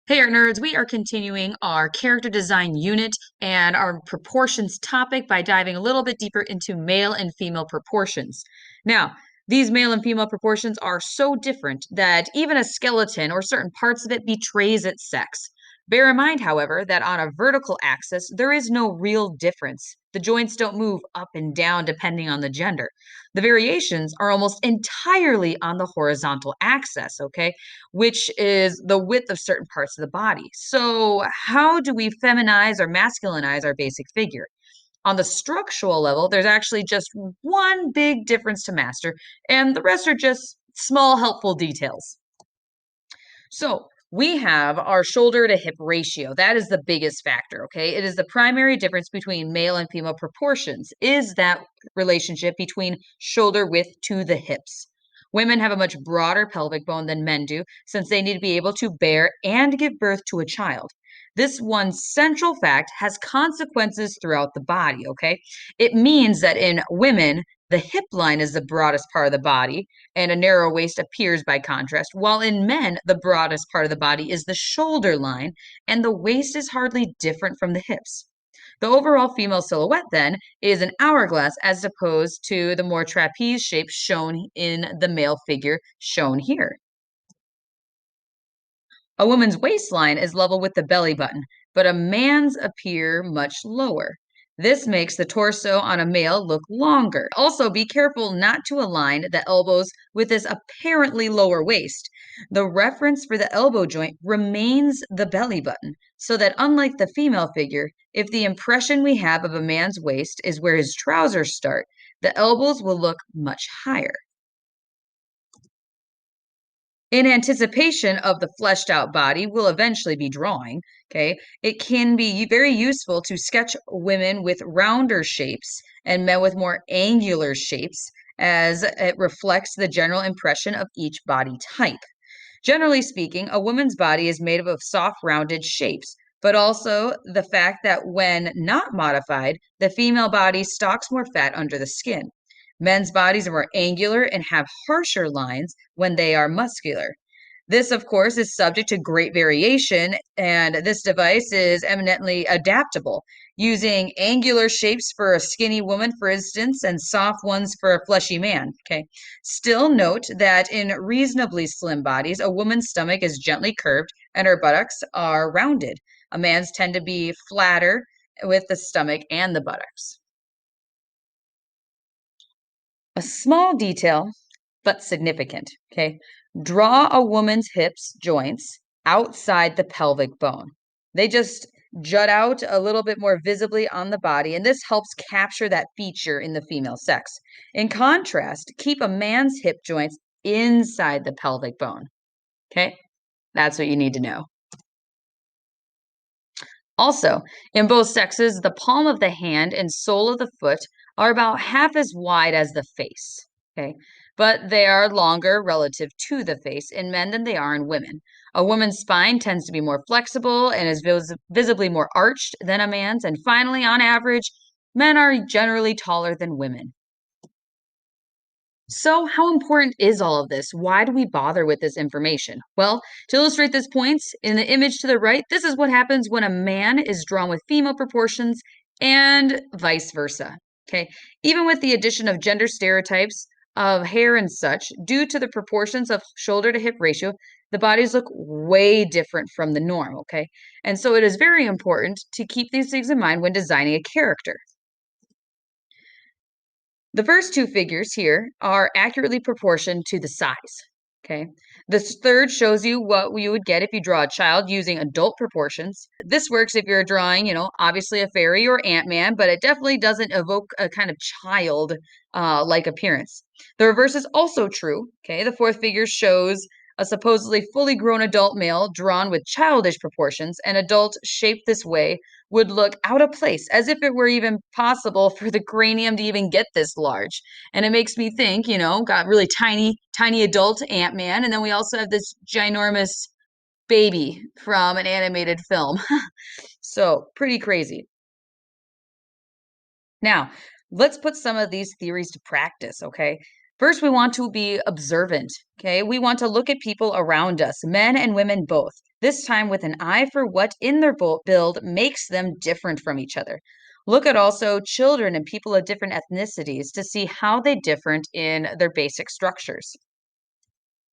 Hey, Art Nerds, we are continuing our character design unit and our proportions topic by diving a little bit deeper into male and female proportions. Now, these male and female proportions are so different that even a skeleton or certain parts of it betrays its sex. Bear in mind, however, that on a vertical axis, there is no real difference. The joints don't move up and down depending on the gender. The variations are almost entirely on the horizontal axis, okay? Which is the width of certain parts of the body. So, how do we feminize or masculinize our basic figure? On the structural level, there's actually just one big difference to master, and the rest are just small helpful details. So, we have our shoulder to hip ratio. That is the biggest factor, okay? It is the primary difference between male and female proportions, is that relationship between shoulder width to the hips. Women have a much broader pelvic bone than men do, since they need to be able to bear and give birth to a child. This one central fact has consequences throughout the body, okay? It means that in women, the hip line is the broadest part of the body, and a narrow waist appears by contrast, while in men, the broadest part of the body is the shoulder line, and the waist is hardly different from the hips. The overall female silhouette, then, is an hourglass as opposed to the more trapeze shape shown in the male figure shown here. A woman's waistline is level with the belly button, but a man's appear much lower. This makes the torso on a male look longer. Also, be careful not to align the elbows with this apparently lower waist. The reference for the elbow joint remains the belly button, so that unlike the female figure, if the impression we have of a man's waist is where his trousers start, the elbows will look much higher. In anticipation of the fleshed out body we'll eventually be drawing, okay, it can be very useful to sketch women with rounder shapes and men with more angular shapes as it reflects the general impression of each body type. Generally speaking, a woman's body is made up of soft, rounded shapes, but also the fact that when not modified, the female body stocks more fat under the skin. Men's bodies are more angular and have harsher lines when they are muscular. This, of course, is subject to great variation, and this device is eminently adaptable, using angular shapes for a skinny woman, for instance, and soft ones for a fleshy man. Okay. Still note that in reasonably slim bodies, a woman's stomach is gently curved and her buttocks are rounded. A man's tend to be flatter with the stomach and the buttocks. A small detail, but significant. Okay. Draw a woman's hips joints outside the pelvic bone. They just jut out a little bit more visibly on the body, and this helps capture that feature in the female sex. In contrast, keep a man's hip joints inside the pelvic bone. Okay. That's what you need to know. Also, in both sexes, the palm of the hand and sole of the foot are about half as wide as the face. Okay. But they are longer relative to the face in men than they are in women. A woman's spine tends to be more flexible and is visibly more arched than a man's. And finally, on average, men are generally taller than women. So, how important is all of this? Why do we bother with this information? Well, to illustrate this point, in the image to the right, this is what happens when a man is drawn with female proportions and vice versa. Okay. Even with the addition of gender stereotypes of hair and such, due to the proportions of shoulder to hip ratio, the bodies look way different from the norm. Okay. And so it is very important to keep these things in mind when designing a character. The first two figures here are accurately proportioned to the size. Okay. This third shows you what you would get if you draw a child using adult proportions. This works if you're drawing, obviously a fairy or Ant-Man, but it definitely doesn't evoke a kind of child like appearance. The reverse is also true. Okay. The fourth figure shows a supposedly fully grown adult male drawn with childish proportions. An adult shaped this way would look out of place, as if it were even possible for the cranium to even get this large. And it makes me think, got really tiny, tiny adult Ant-Man, and then we also have this ginormous baby from an animated film. So, pretty crazy. Now, let's put some of these theories to practice, okay? First, we want to be observant, okay? We want to look at people around us, men and women both, this time with an eye for what in their build makes them different from each other. Look at also children and people of different ethnicities to see how they different in their basic structures.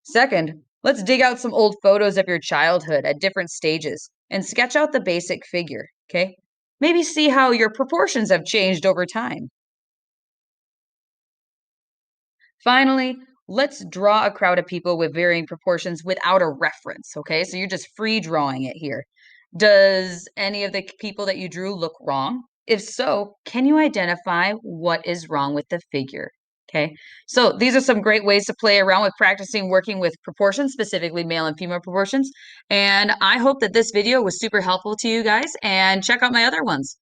Second, let's dig out some old photos of your childhood at different stages and sketch out the basic figure, okay? Maybe see how your proportions have changed over time. Finally, let's draw a crowd of people with varying proportions without a reference, okay? So you're just free drawing it here. Does any of the people that you drew look wrong? If so, can you identify what is wrong with the figure? Okay, so these are some great ways to play around with practicing working with proportions, specifically male and female proportions. And I hope that this video was super helpful to you guys, and check out my other ones.